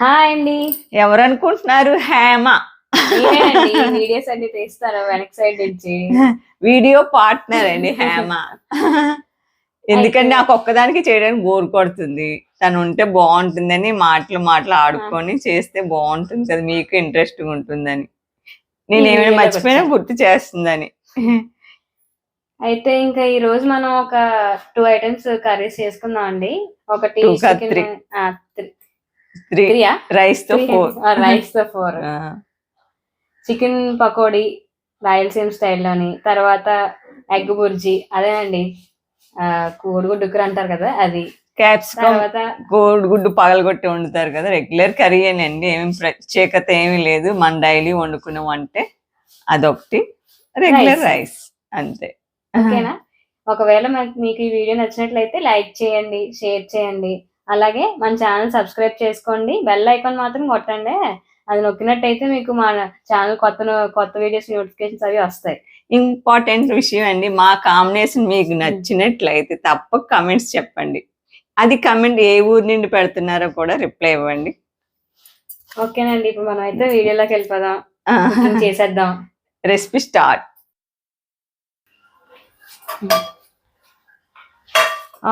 Hi అండి. ఎవరనుకుంటున్నారు? హేమ. నేనేనండి. Videos అన్ని తీస్తాను వెనక సైడ్ నుంచి. వీడియో పార్ట్నర్ అండి హేమ. ఎందుకంటే నాకు ఒక్కదానికి చేయడానికి బోర్ కొడుతుంది. తను ఉంటే బాగుంటుందని మాటలు ఆడుకొని చేస్తే బాగుంటుంది కదా, మీకు ఇంట్రెస్ట్ ఉంటుందని. నేను ఏమైనా మర్చిపోయినా గుర్తు చేస్తుందని. అయితే ఇంకా ఈ రోజు మనం ఒక 2 ఐటమ్స్ కర్రీస్ చేసుకుందాం అండి. ఒకటి రైస్ తో 4 చికెన్ పకోడీ రాయలసీమ స్టైల్లోని, తర్వాత ఎగ్ బుర్జీ, అదేనండి కోడిగుడ్డు కూర అంటారు కదా అది, క్యాప్సికమ్ కోడిగుడ్డు పగలగొట్టి వండుతారు కదా, రెగ్యులర్ కర్రీయేనండి, ఏమి ప్రత్యేకత ఏమీ లేదు. మన డైలీ వండుకున్నాం అంటే అదొకటి, రెగ్యులర్ రైస్ అంతే. ఓకేనా? ఒకవేళ మీకు ఈ వీడియో నచ్చినట్లయితే లైక్ చేయండి, షేర్ చేయండి, అలాగే మన ఛానల్ సబ్స్క్రైబ్ చేసుకోండి. బెల్ ఐకాన్ మాత్రం కొట్టండి. అది నొక్కినట్టయితే మీకు మా ఛానల్ కొత్త వీడియోస్ నోటిఫికేషన్స్ అవి వస్తాయి. ఇంపార్టెంట్ విషయం అండి, మా కాంబినేషన్ మీకు నచ్చినట్లయితే తప్పక కమెంట్స్ చెప్పండి. అది కమెంట్ ఏ ఊరు నుండి పెడుతున్నారో కూడా రిప్లై ఇవ్వండి. ఓకేనండి, ఇప్పుడు మనం అయితే వీడియోలోకి వెళ్ళిపోదాం, చేసేద్దాం. Recipe start.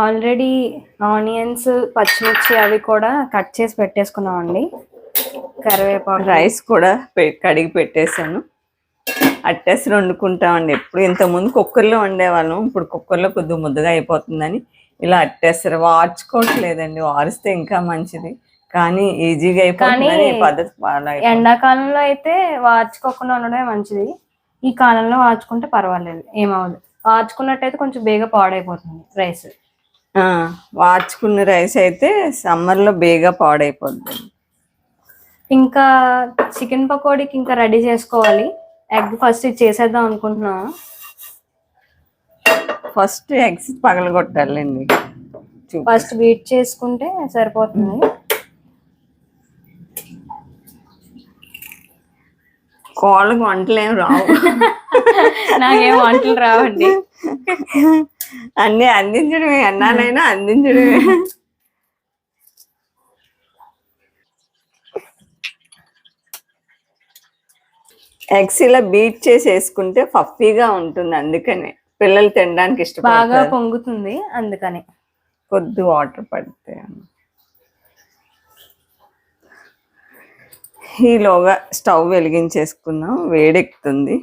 ఆల్రెడీ ఆనియన్స్, పచ్చిమిర్చి అవి కూడా కట్ చేసి పెట్టేసుకున్నాం అండి. కరివేపాకు, రైస్ కూడా కడిగి పెట్టేసాను. అట్టేసరి వండుకుంటామండి. ఎప్పుడు ఇంతకుముందు కుక్కర్లో వండేవాళ్ళం, ఇప్పుడు కుక్కర్లో కొద్దిగా ముద్దగా అయిపోతుందని ఇలా అట్టేసరి వార్చుకోవట్లేదండి. వారిస్తే ఇంకా మంచిది, కానీ ఈజీగా అయిపోతుంది పద్ధతి. ఎండాకాలంలో అయితే వార్చుకోకుండా ఉండడమే మంచిది. ఈ కాలంలో వార్చుకుంటే పర్వాలేదు, ఏమవుదు. వార్చుకున్నట్టయితే కొంచెం బేగా పాడైపోతుంది రైస్. వార్చుకున్న రైస్ అయితే సమ్మర్లో బేగా పాడైపోతుంది. ఇంకా చికెన్ పకోడీకి ఇంకా రెడీ చేసుకోవాలి. ఎగ్ ఫస్ట్ చేసేద్దాం అనుకుంటున్నాము. ఫస్ట్ ఎగ్స్ పగలగొట్టాలండి. ఫస్ట్ బీట్ చేసుకుంటే సరిపోతుంది. కోళ్ళకి వంటలు ఏమి రావు. నాకేం వంటలు రావండి. అన్ని అందించడమే, అన్నానైనా అందించడమే. ఎగ్స్ ఇలా బీట్ చేసి వేసుకుంటే పఫీగా ఉంటుంది, అందుకని పిల్లలు తినడానికి ఇష్టపడతారు. బాగా పొంగుతుంది, అందుకని కొద్ది వాటర్ పడితే. ఈలోగా స్టవ్ వెలిగించేసుకున్నాం, వేడెక్కుతుంది.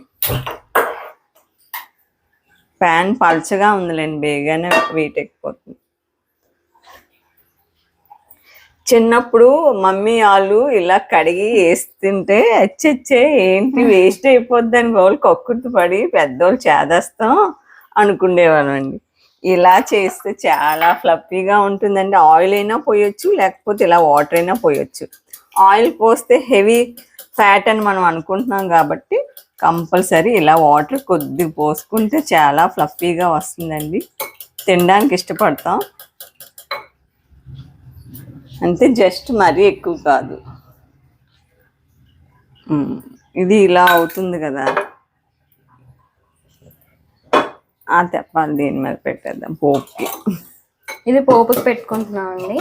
ప్యాన్ పల్చగా ఉందిలేండి, బేగానే వేటెక్కిపోతుంది. చిన్నప్పుడు మమ్మీ వాళ్ళు ఇలా కడిగి వేస్తుంటే అచ్చచ్చే ఏంటి వేస్ట్ అయిపోద్ది అని వాళ్ళు కక్కుర్తి పడి పెద్దోళ్ళు చేదేస్తాం అనుకునేవాళ్ళం అండి. ఇలా చేస్తే చాలా ఫ్లఫీగా ఉంటుందండి. ఆయిల్ అయినా పోయొచ్చు, లేకపోతే ఇలా వాటర్ అయినా పోయొచ్చు. ఆయిల్ పోస్తే హెవీ ఫ్యాట్ అని మనం అనుకుంటున్నాం కాబట్టి కంపల్సరీ ఇలా వాటర్ కొద్దిగా పోసుకుంటే చాలా ఫ్లఫీగా వస్తుందండి, తినడానికి ఇష్టపడతాం. అంతే, జస్ట్ మరీ ఎక్కువ కాదు. ఇది ఇలా అవుతుంది కదా, తెప్పాలి. దీని మీద పెట్టేద్దాం పోపుకి. ఇది పోపుకి పెట్టుకుంటున్నామండి.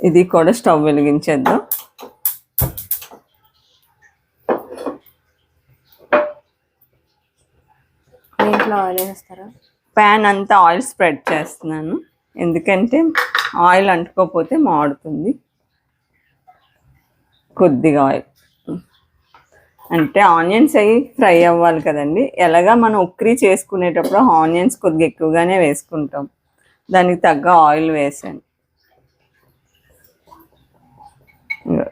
ఇది కూడా స్టవ్ వెలిగించేద్దాం. దీంట్లో ఆయిల్ వేస్తారా? ప్యాన్ అంతా ఆయిల్ స్ప్రెడ్ చేస్తున్నాను, ఎందుకంటే ఆయిల్ అంటుకోకపోతే మాడుతుంది. కొద్దిగా ఆయిల్ అంటే ఆనియన్స్ అవి ఫ్రై అవ్వాలి కదండి. ఎలాగా మనం ఉక్రీ చేసుకునేటప్పుడు ఆనియన్స్ కొద్దిగా ఎక్కువగానే వేసుకుంటాం, దానికి తగ్గ ఆయిల్ వేసాను.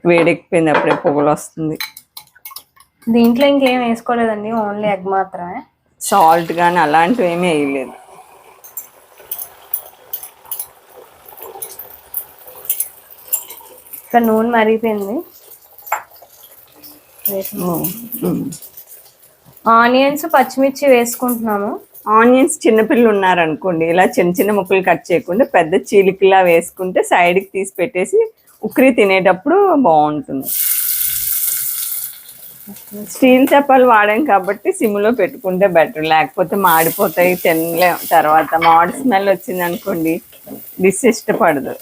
వేడెక్కిపోయింది, అప్పుడే పొగలు వస్తుంది. దీంట్లో ఇంకేం వేసుకోలేదండి, ఓన్లీ ఎగ్ మాత్రమే. సాల్ట్ కానీ అలాంటివి ఏమీ వేయలేదు. ఇక్కడ నూనె మరిగిపోయింది. ఆనియన్స్, పచ్చిమిర్చి వేసుకుంటున్నాము. ఆనియన్స్ చిన్నపిల్లలు ఉన్నారనుకోండి, ఇలా చిన్న చిన్న ముక్కలు కట్ చేయకుండా పెద్ద చీలికలా వేసుకుంటే సైడ్కి తీసి పెట్టేసి ఉక్రీ తినేటప్పుడు బాగుంటుంది. స్టీల్ చప్పాలు వాడాం కాబట్టి సిమ్లో పెట్టుకుంటే బెటర్, లేకపోతే మాడిపోతాయి, తినలేం. తర్వాత మాడి స్మెల్ వచ్చింది అనుకోండి డిష్ ఇష్టపడదు.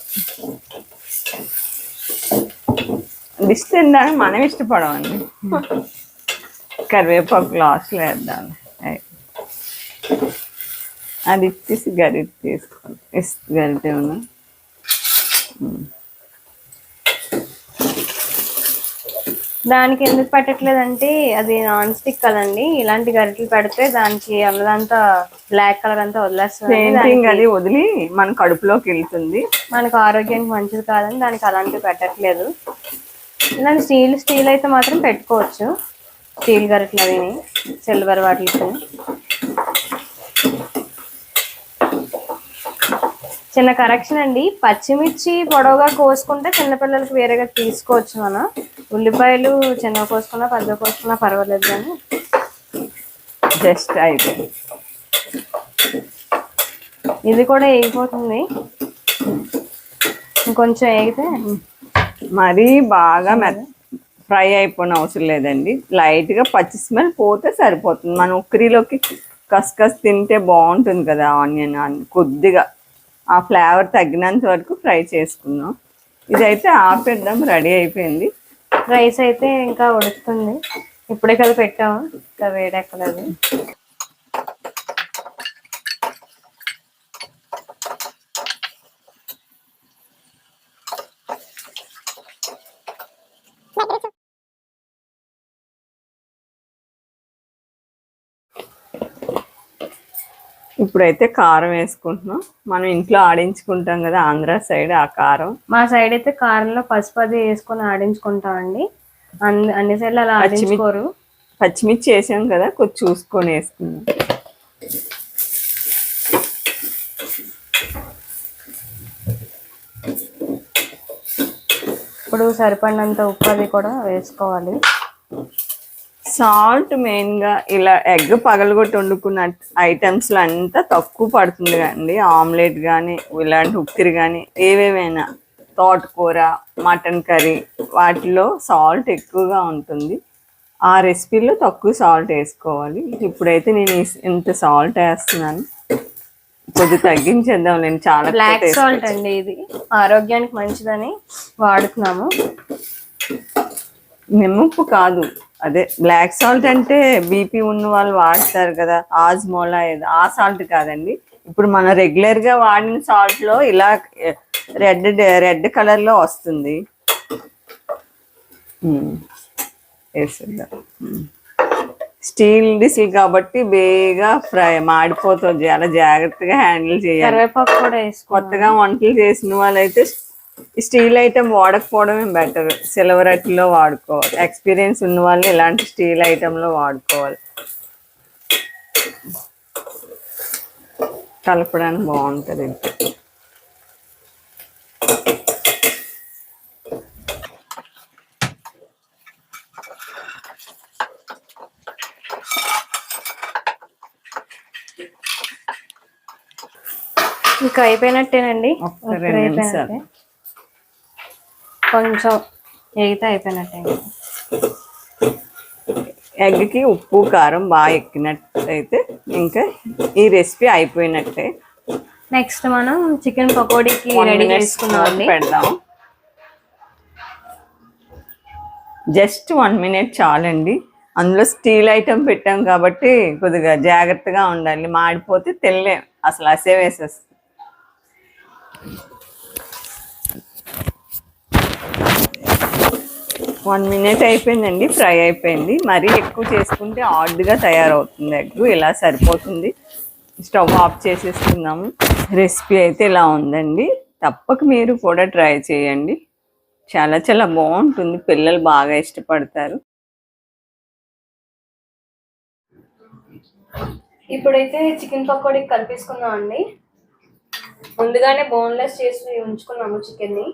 డిష్ తినడానికి మనం ఇష్టపడమండి. కరివేపాకు లాస్ట్లో వేద్దాం. అది ఇచ్చేసి గరిటె తీసుకోండి. గరిటె ఉన్నా దానికి ఎందుకు పెట్టట్లేదంటే అది నాన్ స్టిక్ కదండి, ఇలాంటి గరిటెలు పెడితే దానికి అల్లదంతా బ్లాక్ కలర్ అంతా వదిలేస్తుంది. అది వదిలి మన కడుపులోకి వెళ్తుంది, మనకు ఆరోగ్యానికి మంచిది కాదని దానికి అలాంటివి పెట్టట్లేదు. ఇలాంటి స్టీల్ అయితే మాత్రం పెట్టుకోవచ్చు, స్టీల్ గరిటెలు అవి సిల్వర్ వాటికి. చిన్న కరెక్షన్ అండి, పచ్చిమిర్చి పొడవుగా కోసుకుంటే చిన్నపిల్లలకి వేరేగా తీసుకోవచ్చు. మనం ఉల్లిపాయలు చిన్నగా కోసుకున్నా పెద్దగా కోసుకున్నా పర్వాలేదు, కానీ జస్ట్ అయితే ఇది కూడా వేగిపోతుంది. ఇంకొంచెం వేగితే మరీ బాగా ఫ్రై అయిపోయిన అవసరం లేదండి, లైట్గా పచ్చి స్మెల్ పోతే సరిపోతుంది. మనం ఉక్కిరిలోకి కస్కస్ తింటే బాగుంటుంది కదా, ఆనియన్ కొద్దిగా ఆ ఫ్లేవర్ తగ్గినంత వరకు ఫ్రై చేసుకున్నాం. ఇదైతే ఆపేద్దాం, రెడీ అయిపోయింది. రైస్ అయితే ఇంకా ఉడుకుతుంది, ఇప్పుడే కదా పెట్టాము, ఇంకా వేడెక్కలేదు. ఇప్పుడైతే కారం వేసుకుంటున్నాం. మనం ఇంట్లో ఆడించుకుంటాం కదా ఆంధ్ర సైడ్, ఆ కారం. మా సైడ్ అయితే కారంలో పసుపు అది వేసుకొని ఆడించుకుంటామండి, అన్ని సైడ్లు అలా ఆడించుకోరు. పచ్చిమిర్చి వేసాం కదా, కొంచెం చూసుకొని వేసుకున్నాం. ఇప్పుడు సరిపడినంత ఉప్పు అది కూడా వేసుకోవాలి. సాల్ట్ మెయిన్గా ఇలా ఎగ్ పగలగొట్టి వండుకున్న ఐటమ్స్లో అంతా తక్కువ పడుతుంది కదండి. ఆమ్లెట్ కానీ ఇలాంటి ఉక్కిరి కానీ ఏవేమైనా, తోటకూర, మటన్ కర్రీ, వాటిలో సాల్ట్ ఎక్కువగా ఉంటుంది. ఆ రెసిపీలో తక్కువ సాల్ట్ వేసుకోవాలి. ఇప్పుడైతే నేను ఇంత సాల్ట్ వేస్తున్నాను, కొద్దిగా తగ్గించేద్దాం. నేను చాలా బ్లాక్ సాల్ట్ అండి, ఇది ఆరోగ్యానికి మంచిదని వాడుతున్నాము. నిమ్మప్పు కాదు, అదే బ్లాక్ సాల్ట్ అంటే బీపీ ఉన్న వాళ్ళు వాడతారు కదా, ఆజ్మోలా ఏదో, ఆ సాల్ట్ కాదండి. ఇప్పుడు మనం రెగ్యులర్గా వాడిన సాల్ట్లో ఇలా రెడ్ కలర్లో వస్తుంది. వేసేద్దాం. స్టీల్ డిష్ కాబట్టి బేగా ఫ్రై మాడిపోతుంది, చాలా జాగ్రత్తగా హ్యాండిల్ చేయాలి. కరివేపాకు కూడా కొత్తగా వంటలు చేసిన వాళ్ళైతే స్టీల్ ఐటమ్ వాడకపోవడమే బెటర్, సిల్వర్ అట్టిలో వాడుకోవాలి. ఎక్స్పీరియన్స్ ఉన్న వాళ్ళు ఇలాంటి స్టీల్ ఐటెంలో వాడుకోవాలి, కలపడానికి బాగుంటుంది. ఇంకా అయిపోయినట్టేనండి, కొంచెం ఎగితే అయిపోయినట్టే. ఎగ్కి ఉప్పు కారం బాగా ఎక్కినట్టయితే ఇంకా ఈ రెసిపీ అయిపోయినట్టే. నెక్స్ట్ మనం చికెన్ పకోడీకి రెడీ చేసుకున్నాం, పెడదాం. జస్ట్ 1 minute చాలండి. అందులో స్టీల్ ఐటమ్ పెట్టాం కాబట్టి కొద్దిగా జాగ్రత్తగా ఉండాలి, మాడిపోతే తెల్లే అసలు అసే వేసేస్తుంది. వన్ మినిట్ అయిపోయిందండి, ఫ్రై అయిపోయింది. మరీ ఎక్కువ చేసుకుంటే ఆడ్గా తయారవుతుంది ఎగ్, ఇలా సరిపోతుంది. స్టవ్ ఆఫ్ చేసేసుకుందాము. రెసిపీ అయితే ఇలా ఉందండి, తప్పక మీరు కూడా ట్రై చేయండి. చాలా చాలా బాగుంటుంది, పిల్లలు బాగా ఇష్టపడతారు. ఇప్పుడైతే చికెన్ పకోడీ కలిపేసుకుందాం అండి. ముందుగానే బోన్లెస్ చేసి ఉంచుకున్నాము చికెన్ని.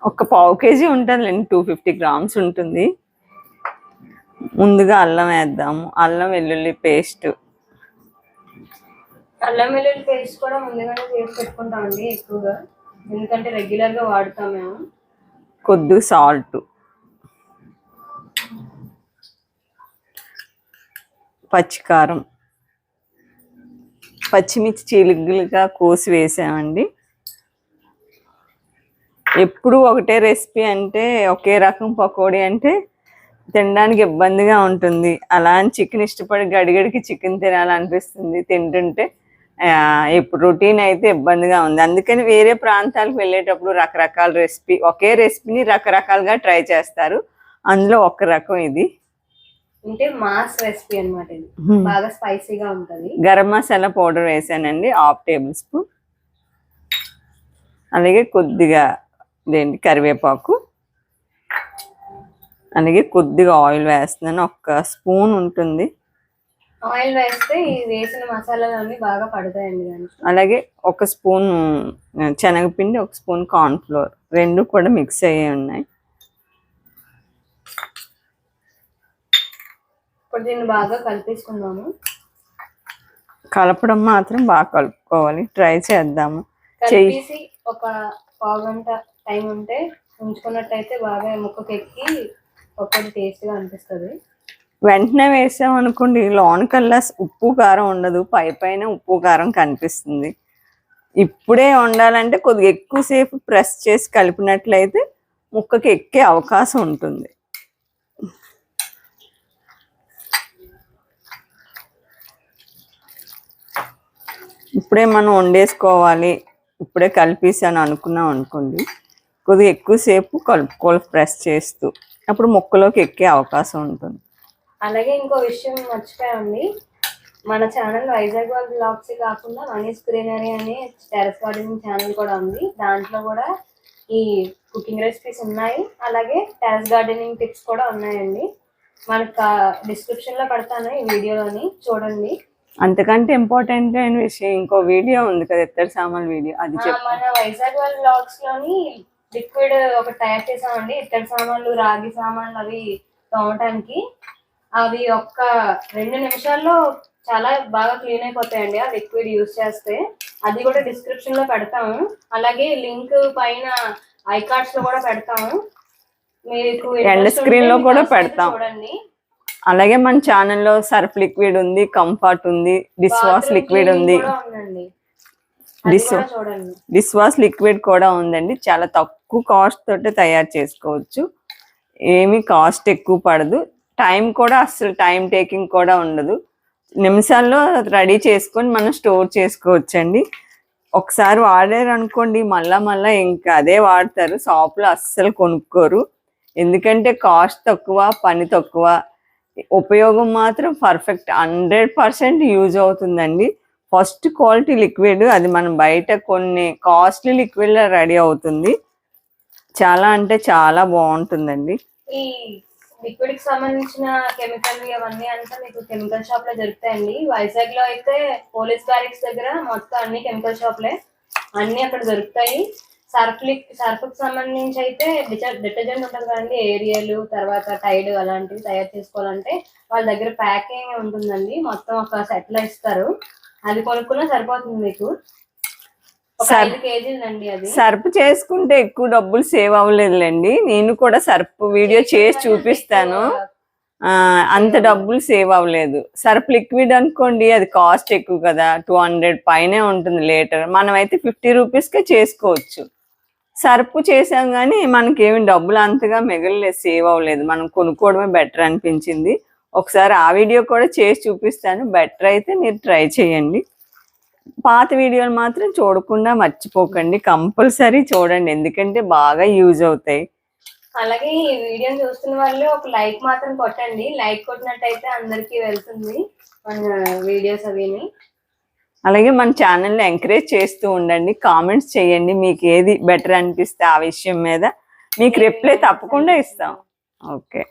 ఒక 1/2 kg ఉంటుందండి, 250 grams ఉంటుంది. ముందుగా అల్లం వేద్దాము, అల్లం వెల్లుల్లి పేస్ట్. అల్లం వెల్లుల్లి పేస్ట్ కూడా ముందుగానే చేసి పెట్టుకుంటామండి ఎక్కువగా, ఎందుకంటే రెగ్యులర్గా వాడుతాం మేము. కొద్దిగా సాల్ట్, పచ్చికారం, పచ్చిమిర్చి చీలికలుగా కోసి వేసామండి. ఎప్పుడు ఒకటే రెసిపీ అంటే, ఒకే రకం పకోడీ అంటే తినడానికి ఇబ్బందిగా ఉంటుంది. అలా అని చికెన్ ఇష్టపడి గడిగడికి చికెన్ తినాలనిపిస్తుంది తింటుంటే. ఇప్పుడు రొటీన్ అయితే ఇబ్బందిగా ఉంది. అందుకని వేరే ప్రాంతాలకు వెళ్ళేటప్పుడు రకరకాల రెసిపీ, ఒకే రెసిపీని రకరకాలుగా ట్రై చేస్తారు. అందులో ఒక రకం ఇది. అంటే మాస్ రెసిపీ అన్నమాట. ఇది బాగా స్పైసీగా ఉంటది. గరం మసాలా పౌడర్ వేసానండి 1/2 టేబుల్ స్పూన్. అలాగే కొద్దిగా కరివేపాకు, అలాగే కొద్దిగా ఆయిల్ వేస్తున్నాను. 1 స్పూన్ ఉంటుంది. ఆయిల్ వేస్తే ఈ వేసిన మసాలాలన్నీ బాగా పడతాయండి దానికి. అలాగే 1 స్పూన్ శనగపిండి, 1 స్పూన్ కార్న్ ఫ్లోర్, రెండు కూడా మిక్స్ అయ్యి ఉన్నాయి. ఇప్పుడు దీన్ని బాగా కలిపేసుకుందాము. కలపడం మాత్రం బాగా కలుపుకోవాలి. ట్రై చేద్దాము. కలిపేసి ఒక పావు గంట టైం ఉంటే ఉంచుకున్నట్టయితే బాగా ముక్కకి ఎక్కి ఒక్కటి టేస్ట్గా అనిపిస్తుంది. వెంటనే వేసాం అనుకోండి, లోనకల్లా ఉప్పు కారం ఉండదు, పైన ఉప్పు కారం కనిపిస్తుంది. ఇప్పుడే వండాలంటే కొద్దిగా ఎక్కువసేపు ప్రెస్ చేసి కలిపినట్లయితే ముక్కకి ఎక్కే అవకాశం ఉంటుంది. ఇప్పుడే మనం వండేసుకోవాలి, ఇప్పుడే కలిపేసాను అనుకున్నాం అనుకోండి, కొద్దిగా ఎక్కువసేపు కలుపుకోవాలి ప్రెస్ చేస్తూ. అప్పుడు ముక్కలోకి ఎక్కే అవకాశం ఉంటుంది. అలాగే ఇంకో విషయం మర్చిపోయాండి, మన ఛానల్ వైజాగ్ వాళ్ళ బ్లాగ్స్ కాకుండా మనీస్ గ్రీనరీ అనే టెర్రస్ గార్డెనింగ్ ఛానల్ కూడా ఉంది. దాంట్లో కూడా ఈ కుకింగ్ రెసిపీస్ ఉన్నాయి, అలాగే టెర్రస్ గార్డెనింగ్ టిప్స్ కూడా ఉన్నాయండి. మనకు డిస్క్రిప్షన్లో పెడతాను ఈ వీడియోలోని, చూడండి. అంతకంటే ఇంపార్టెంట్ అయిన విషయం ఇంకో వీడియో ఉంది కదా, ఇత్తడి సామాన్లు వీడియో, అది మన వైజాగ్ వాళ్ళ బ్లాగ్స్ లోని లిక్విడ్ ఒకటి తయారు చేసామండి. ఇత్తడి సామాన్లు, రాగి సామాన్లు అవి తోమటానికి. అవి 2 నిమిషాల్లో చాలా బాగా క్లీన్ అయిపోతాయండి ఆ లిక్విడ్ యూజ్ చేస్తే. అది కూడా డిస్క్రిప్షన్ లో పెడతాము. అలాగే లింక్ పైన ఐకార్డ్స్ లో కూడా పెడతాము, మీకు ఎండ్ స్క్రీన్ లో కూడా పెడతాం చూడండి. అలాగే మన ఛానల్లో సర్ఫ్ లిక్విడ్ ఉంది, కంఫర్ట్ ఉంది, డిష్ వాష్ లిక్విడ్ ఉంది, డిష్ వాష్ లిక్విడ్ కూడా ఉందండి. చాలా తక్కువ కాస్ట్ తోటి తయారు చేసుకోవచ్చు. ఏమి కాస్ట్ ఎక్కువ పడదు. టైం కూడా అసలు టైం టేకింగ్ కూడా ఉండదు. నిమిషాల్లో రెడీ చేసుకొని మనం స్టోర్ చేసుకోవచ్చండి. ఒకసారి వాడారు అనుకోండి, మళ్ళా ఇంకా అదే వాడతారు. షాప్లో అస్సలు కొనుక్కోరు, ఎందుకంటే కాస్ట్ తక్కువ, పని తక్కువ, ఉపయోగం మాత్రం పర్ఫెక్ట్ 100% యూజ్ అవుతుందండి. ఫస్ట్ క్వాలిటీ లిక్విడ్ అది. మనం బయట కొన్ని కాస్ట్లీ లిక్విడ్ రెడీ అవుతుంది. చాలా అంటే చాలా బాగుంటుందండి. ఈ లిక్విడ్ కి సంబంధించిన కెమికల్ అవన్నీ అంతా మీకు కెమికల్ షాప్ లో దొరుకుతాయండి. వైజాగ్ లో అయితే పోలీస్ బ్యారిక్స్ దగ్గర మొత్తం అన్ని కెమికల్ షాప్లే, అన్ని అక్కడ దొరుకుతాయి. సర్ఫ్ కి సంబంధించి అయితే డిటర్జెంట్ ఉంటుంది కదండి, ఏరియల్, తర్వాత టైడ్ అలాంటివి తయారు చేసుకోవాలంటే వాళ్ళ దగ్గర ప్యాకింగ్ ఉంటుందండి. మొత్తం ఒక సెట్ లో ఇస్తారు, అది కొనుక్కున్నా సరిపోతుంది మీకు. 5 కేజీలండి అది. సర్ఫ్ చేసుకుంటే ఎక్కువ డబ్బులు సేవ్ అవ్వలేదులేండి. నేను కూడా సర్ఫ్ వీడియో చేసి చూపిస్తాను, అంత డబ్బులు సేవ్ అవ్వలేదు. సర్ఫ్ లిక్విడ్ అనుకోండి, అది కాస్ట్ ఎక్కువ కదా, 200 పైనే ఉంటుంది లీటర్. మనం అయితే 50 రూపీస్కే చేసుకోవచ్చు. సర్ఫ్ చేసాం కానీ మనకేమి డబ్బులు అంతగా మిగలలేదు, సేవ్ అవ్వలేదు. మనం కొనుక్కోవడమే బెటర్ అనిపించింది. ఒకసారి ఆ వీడియో కూడా చేసి చూపిస్తాను, బెటర్ అయితే మీరు ట్రై చేయండి. పాత వీడియోలు మాత్రం చూడకుండా మర్చిపోకండి, కంపల్సరీ చూడండి, ఎందుకంటే బాగా యూజ్ అవుతాయి. అలాగే ఈ వీడియో చూస్తున్న వాళ్ళు ఒక లైక్ మాత్రం కొట్టండి. లైక్ కొట్టినట్టయితే అందరికీ వెళ్తుంది మన వీడియోస్ అవిని. అలాగే మన ఛానల్ని ఎంకరేజ్ చేస్తూ ఉండండి, కామెంట్స్ చేయండి, మీకు ఏది బెటర్ అనిపిస్తే ఆ విషయం మీద మీకు రిప్లై తప్పకుండా ఇస్తాం. ఓకే,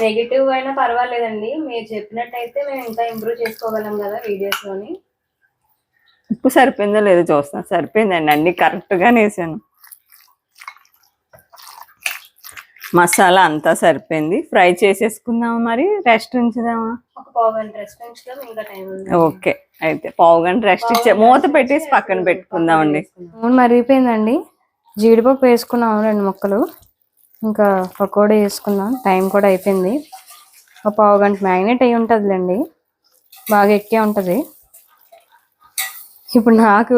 నెగిటివ్ అయినా పర్వాలేదండి, మీరు చెప్పినట్టయితే మేము ఇంకా ఇంప్రూవ్ చేసుకోగలం కదా వీడియోస్ లోని. ఉప్పు సరిపోయిందో లేదో చూస్తాం. సరిపోయిందండి, అన్ని కరెక్ట్గానే వేసాను. మసాలా అంతా సరిపోయింది. ఫ్రై చేసేసుకుందామా, మరి రెస్ట్ ఉంచుదామా? ఒక పావు గంట రెస్ట్ ఉంచుదాం, ఇంకా టైం ఉంది. ఓకే, అయితే పావు గంట రెస్ట్ ఇచ్చే మూత పెట్టేసి పక్కన పెట్టుకుందామండి. మరిగిపోయిందండి, జీడిపప్పు వేసుకున్నాము 2 ముక్కలు. ఇంకా పకోడీ వేసుకుందాం, టైం కూడా అయిపోయింది. ఒక పావు గంట మ్యాగ్నేట్ అయి ఉంటుందిలేండి, బాగా ఎక్కే ఉంటుంది. ఇప్పుడు నాకు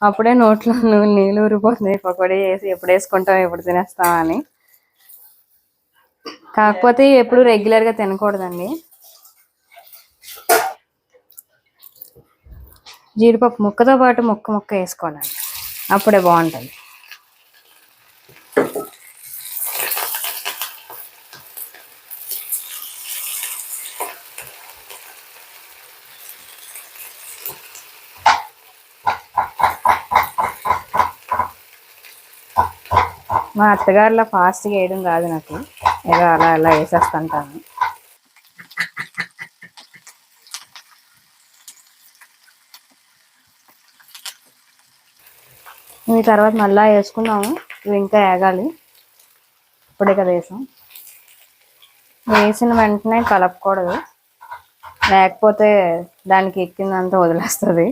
అప్పుడే నోట్లో నీళ్ళు ఊరిపోతుంది, పకోడీ వేసి ఎప్పుడు వేసుకుంటాం ఎప్పుడు తినేస్తాం అని. కాకపోతే ఎప్పుడు రెగ్యులర్గా తినకూడదండి. జీడిపప్పు ముక్కతో పాటు ముక్క వేసుకోవాలండి, అప్పుడే బాగుంటుంది. మా అత్తగారిలో ఫాస్ట్గా వేయడం కాదు నాకు, ఏదో అలా అలా వేసేస్తుంటాను. ఈ తర్వాత మళ్ళీ వేసుకున్నాము, ఇవి ఇంకా వేగాలి. ఇప్పుడే కదా వేసాం. వేసిన వెంటనే కలపకూడదు, లేకపోతే దానికి ఎక్కిందంతా వదిలేస్తుంది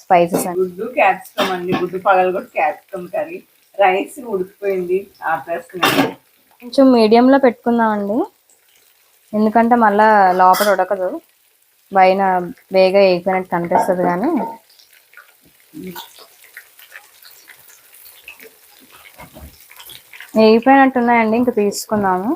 స్పైసెస్. గుడ్డు క్యాప్సికమ్ అండి, గుడ్డు పగలు కూడా క్యాప్సికమ్ కర్రీ. రైస్ ఉడికిపోయింది, ఆపేస్తున్నాను. కొంచెం మీడియంలో పెట్టుకుందామండి, ఎందుకంటే మళ్ళా లోపల ఉడకదు, పైన వేగా వేగిపోయినట్టు కనిపిస్తుంది. కానీ వేగిపోయినట్టున్నాయండి, ఇంక తీసుకుందాము.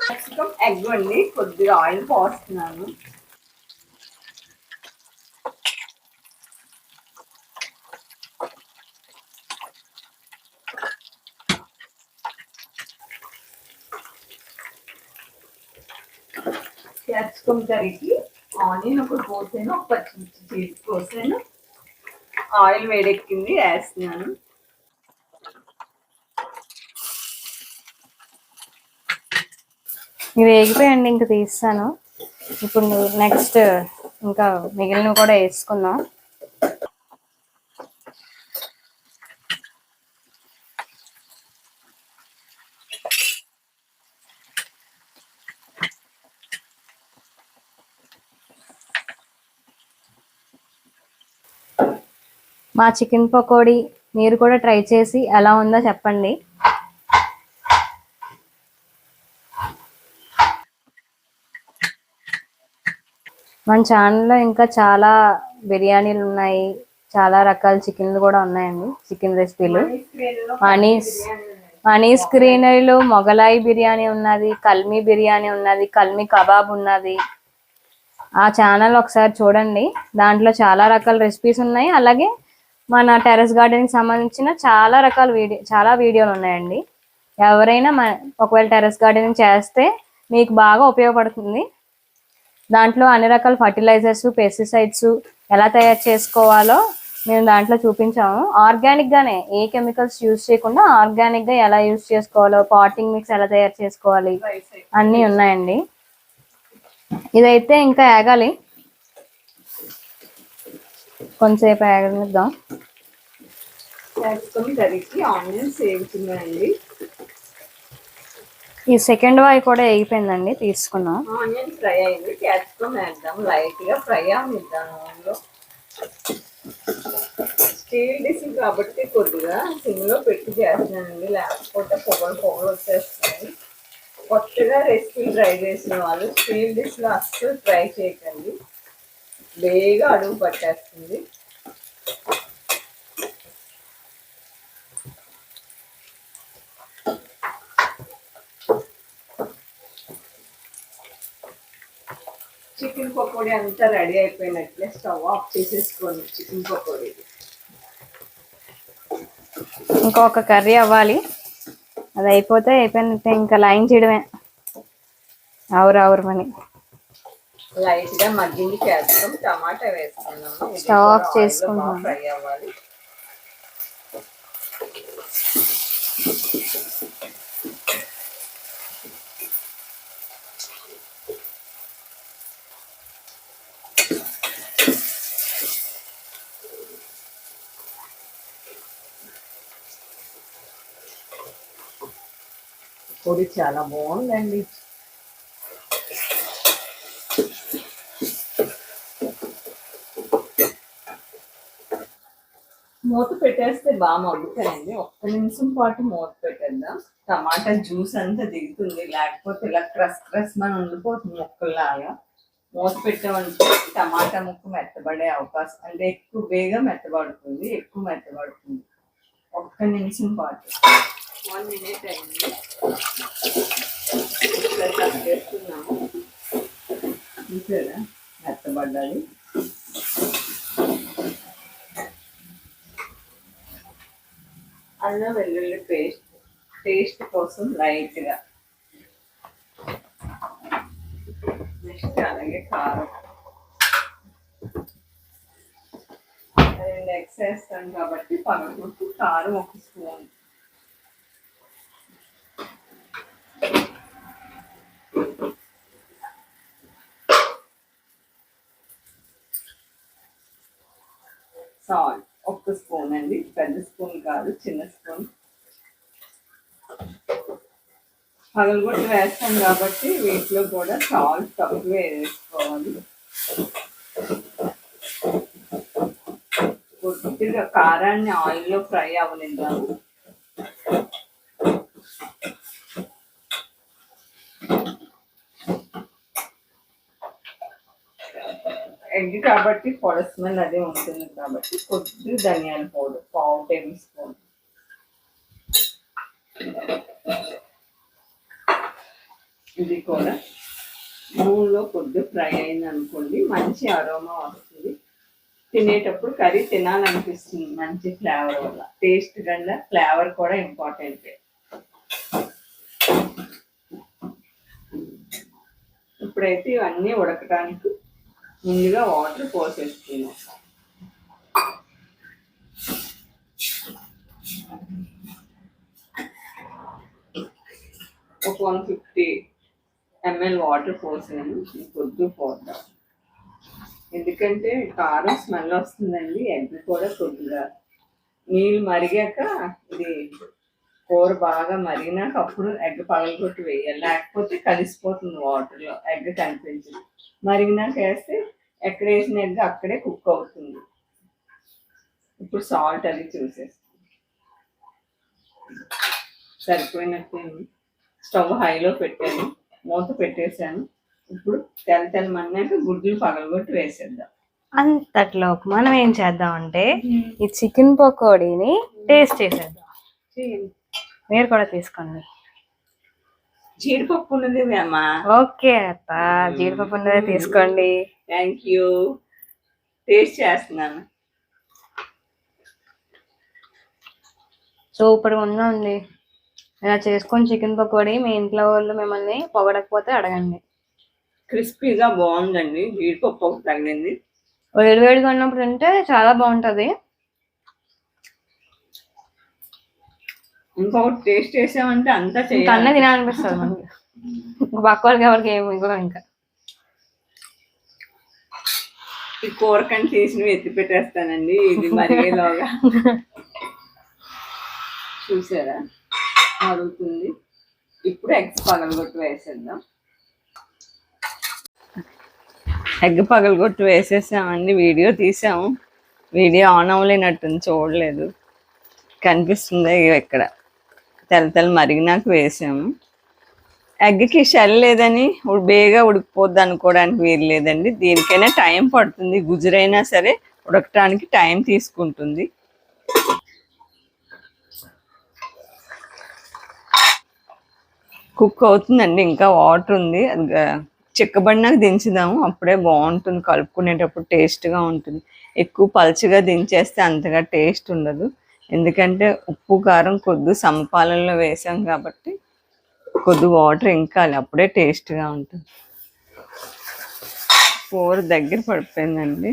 క్యాప్సికమ్ ఎగ్ అండి, కొద్దిగా ఆయిల్ పోస్తున్నాను. క్యాప్సికమ్ కర్రీకి ఆనియన్ ఒకటి పోసాను, ఒక పచ్చిమిర్చి చేసి పోసాను. ఆయిల్ వేడెక్కింది, వేస్తున్నాను. ఇవి వేగిపోయండి, ఇంక తీస్తాను. ఇప్పుడు నెక్స్ట్ ఇంకా మిగిలినవి కూడా వేసుకుందాం. మా చికెన్ పకోడీ మీరు కూడా ట్రై చేసి ఎలా ఉందో చెప్పండి. మన ఛానల్లో ఇంకా చాలా బిర్యానీలు ఉన్నాయి, చాలా రకాల చికెన్లు కూడా ఉన్నాయండి, చికెన్ రెసిపీలు. మనీస్ గ్రీనరీలో మొగలాయి బిర్యానీ ఉన్నది, కల్మీ బిర్యానీ ఉన్నది, కల్మీ కబాబ్ ఉన్నది. ఆ ఛానల్ ఒకసారి చూడండి, దాంట్లో చాలా రకాల రెసిపీస్ ఉన్నాయి. అలాగే మన టెర్రస్ గార్డెన్కి సంబంధించిన చాలా వీడియోలు ఉన్నాయండి. ఎవరైనా ఒకవేళ టెర్రస్ గార్డెనింగ్ చేస్తే మీకు బాగా ఉపయోగపడుతుంది. దాంట్లో అన్ని రకాల ఫర్టిలైజర్స్, పెస్టిసైడ్స్ ఎలా తయారు చేసుకోవాలో మేము దాంట్లో చూపించాము. ఆర్గానిక్గానే, ఏ కెమికల్స్ యూజ్ చేయకుండా ఆర్గానిక్గా ఎలా యూజ్ చేసుకోవాలో, పాటింగ్ మిక్స్ ఎలా తయారు చేసుకోవాలి అన్నీ ఉన్నాయండి. ఇదైతే ఇంకా ఏగాలి, కొంతసేపు ఏగనిద్దాం. క్యాప్సికమ్ కర్రీకి ఆనియన్స్ వేగుతున్నాయండి. ఈ సెకండ్ వాయి కూడా వేగిపోయిందండి, తీసుకున్నాం. ఆనియన్ ఫ్రై అయింది, క్యాప్సికమ్ వేద్దాం, లైట్గా ఫ్రై అవనిద్దాం. అందులో స్టీల్ డిష్ కాబట్టి కొద్దిగా సిమ్లో పెట్టి చేస్తున్నానండి, లేకపోతే పొగలు వచ్చేస్తున్నాయి. కొత్తగా రెసిపీ ట్రై చేసిన వాళ్ళు స్టీల్ డిష్లో అస్సలు ట్రై చేయకండి, బేగా అడుగు పట్టేస్తుంది. చికెన్ పకోడీ అంతా రెడీ అయిపోయినట్లే, స్టవ్ ఆఫ్ చేసేసుకోండి. చికెన్ పకోడీ ఇంకొక కర్రీ అవ్వాలి, అది అయిపోతే అయిపోయినట్టే, ఇంకా లైన్ చేయడమే ఆవురమని. లైట్గా మగ్గింది క్యాప్సికమ్, టమాటా వేసుకున్నాము. స్టవ్ ఆఫ్ చేసుకుంటాం. ఫ్రై అవ్వాలి. పొడి చాలా బాగుందండి. మూత పెట్టేస్తే బాగా మగ్గుతాయండి. ఒక్క నిమిషం పాటు మూత పెట్టేద్దాం. టమాటా జ్యూస్ అంతా దిగుతుంది, లేకపోతే ఇలా క్రస్ మన ఉండిపోతుంది ముక్కల్లాగా. మూత పెట్టామంటే టమాటా ముక్క మెత్తబడే అవకాశం, అంటే ఎక్కువ వేగా మెత్తబడుతుంది, ఎక్కువ మెత్తబడుతుంది. ఒక్క నిమిషం పాటు 1 minute అయింది. చేస్తున్నాము చూసారా మెత్తబడ్డాలి. అల్లం వెల్లుల్లి పేస్ట్ టేస్ట్ కోసం లైట్గా, నెక్స్ట్ అలాగే కారం 2 eggs వేస్తాం కాబట్టి పగలగొట్టు కారం 1 స్పూన్, సాల్ట్ 1 స్పూన్ అండి, పెద్ద స్పూన్ కాదు, చిన్న స్పూన్. పగలగొట్టి వేస్తాం కాబట్టి వీటిలో కూడా సాల్ట్ తక్కువ వేసుకోవాలి. కొద్దిగా కారాన్ని ఆయిల్లో ఫ్రై అవ్వనిద్దాము. ఎగ్ కాబట్టి పొడ స్మెల్ అదే ఉంటుంది కాబట్టి కొద్దిగా ధనియాల పౌడర్ 1/2 టేబుల్ స్పూన్. ఇది కూడా నూనెలో కొద్దిగా ఫ్రై అయింది అనుకోండి, మంచి అరోమా వస్తుంది. తినేటప్పుడు కర్రీ తినాలనిపిస్తుంది మంచి ఫ్లేవర్ వల్ల. టేస్ట్ కన్నా ఫ్లేవర్ కూడా ఇంపార్టెంట్. ఇప్పుడైతే ఇవన్నీ ఉడకడానికి ముందుగా వాటర్ పోసేస్తున్నాం. ఒక 150 ml వాటర్ పోసాను. కొద్దిగా పోద్దాం, ఎందుకంటే కారం స్మెల్ వస్తుందండి. ఎగ్ కూడా కొద్దిగా నీళ్ళు మరిగాక, ఇది కూర బాగా మరిగినాక అప్పుడు ఎగ్ పగలగొట్టి వేయాలి, లేకపోతే కలిసిపోతుంది వాటర్లో, ఎగ్ కనిపించదు. మరిగినాక వేస్తే ఎక్కడ వేసిన ఎగ్ అక్కడే కుక్ అవుతుంది. ఇప్పుడు సాల్ట్ అది చూసేస్తాం, సరిపోయినట్టు. స్టవ్ హైలో పెట్టాను, మూత పెట్టేశాను. ఇప్పుడు తెల్లమన్నాక గుడ్లు పగలగొట్టి వేసేద్దాం. అంతట్లోకి మనం ఏం చేద్దామంటే ఈ చికెన్ పకోడీని టేస్ట్ చేసేద్దాం. మీరు కూడా తీసుకోండి. జీడిపప్పు ఉన్నది అమ్మా. ఓకే అత్త, జీడిపప్పు ఉన్నదే తీసుకోండి. Thank you. టేస్ట్ చేస్తున్నాను. సూపర్గా ఉందండి. ఇలా చేసుకొని చికెన్ పకోడీ మీ ఇంట్లో వాళ్ళు మిమ్మల్ని పొగడకపోతే అడగండి. క్రిస్పీగా బాగుందండి. జీడిపప్పు ఒకటి తగిలింది. వేడివేడిగా ఉన్నప్పుడు తింటే చాలా బాగుంటది. ఇంకొకటి టేస్ట్ చేసామంటే అంతా అన్నీ తినాలనిపిస్తుంది మనకి. పక్క వాళ్ళకి ఎవరికి ఏమి కూడా. ఇంకా ఈ కూరకని తీసినవి ఎత్తి పెట్టేస్తానండి, ఇది మరిగేలోగా. చూసారా మరుగుతుంది. ఇప్పుడు ఎగ్స్ పగలగొట్టు వేసేద్దాం. ఎగ్ పగలగొట్టు వేసేసామండి. వీడియో తీసాము, వీడియో ఆన్ అవ్వలేనట్టుంది, చూడలేదు. కనిపిస్తుంది ఇక్కడ. తెల్ల మరిగినాక వేసాము. ఎగ్కి షెల్ లేదని బేగా ఉడికిపోద్ది అనుకోవడానికి వీలు లేదండి. దీనికైనా టైం పడుతుంది, గుజరైనా సరే ఉడకటానికి టైం తీసుకుంటుంది. కుక్ అవుతుందండి, ఇంకా వాటర్ ఉంది. అది చిక్కబడినాక దించుదాము, అప్పుడే బాగుంటుంది. కలుపుకునేటప్పుడు టేస్ట్గా ఉంటుంది. ఎక్కువ పలుచగా దించేస్తే అంతగా టేస్ట్ ఉండదు, ఎందుకంటే ఉప్పు కారం కొద్ది సమపాలనలో వేసాం కాబట్టి కొద్ది వాటర్ ఇంకాలి, అప్పుడే టేస్ట్గా ఉంటుంది. కూర దగ్గర పడిపోయిందండి.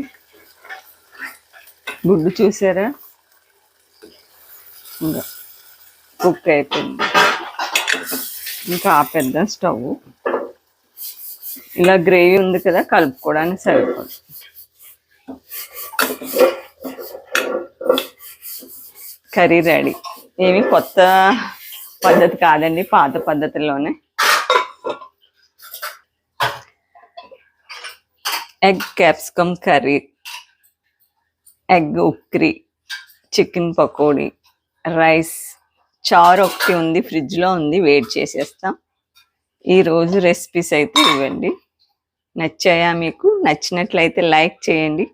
గుడ్డు చూసారా, ఇంకా కుక్ అయిపోయింది. ఇంకా ఆపేద్దాం స్టవ్. ఇలా గ్రేవీ ఉంది కదా, కలుపుకోవడానికి సరిపోదు. Curry ready. ఏమి కొత్త పద్ధతి కాదండి, పాత పద్ధతిలోనే. ఎగ్ క్యాప్సికమ్ కర్రీ, ఎగ్ ఉక్రీ, చికెన్ పకోడీ, రైస్, చారు ఒకటి ఉంది, ఫ్రిడ్జ్లో ఉంది, వేడి చేసేస్తాం. ఈరోజు రెసిపీస్ అయితే ఇవ్వండి. నచ్చాయా మీకు? నచ్చినట్లయితే లైక్ చేయండి.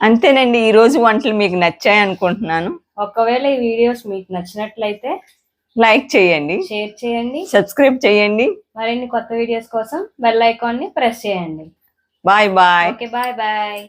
అంతేనండి, ఈరోజు వంటలు మీకు నచ్చాయి అనుకుంటున్నాను. ఒకవేళ ఈ వీడియోస్ మీకు నచ్చినట్లయితే లైక్ చేయండి, షేర్ చేయండి, సబ్స్క్రైబ్ చేయండి. మరిన్ని కొత్త వీడియోస్ కోసం బెల్ ఐకాన్ని ప్రెస్ చేయండి. Bye bye. Okay, bye bye.